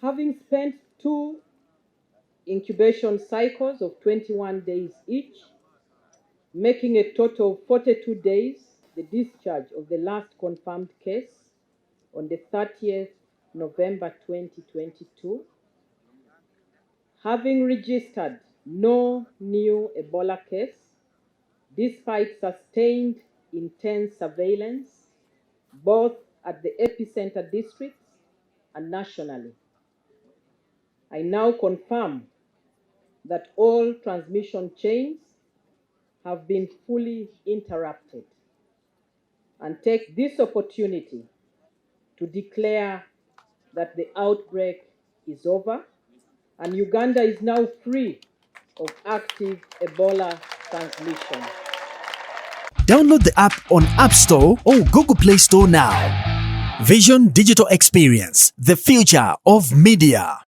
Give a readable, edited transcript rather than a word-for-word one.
Having spent 2 incubation cycles of 21 days each, making a total of 42 days, the discharge of the last confirmed case on the 30th November 2022, having registered no new Ebola case, despite sustained intense surveillance, both at the epicenter districts and nationally. I now confirm that all transmission chains have been fully interrupted and take this opportunity to declare that the outbreak is over and Uganda is now free of active Ebola transmission. Download the app on App Store or Google Play Store now. Vision Digital Experience, the future of media.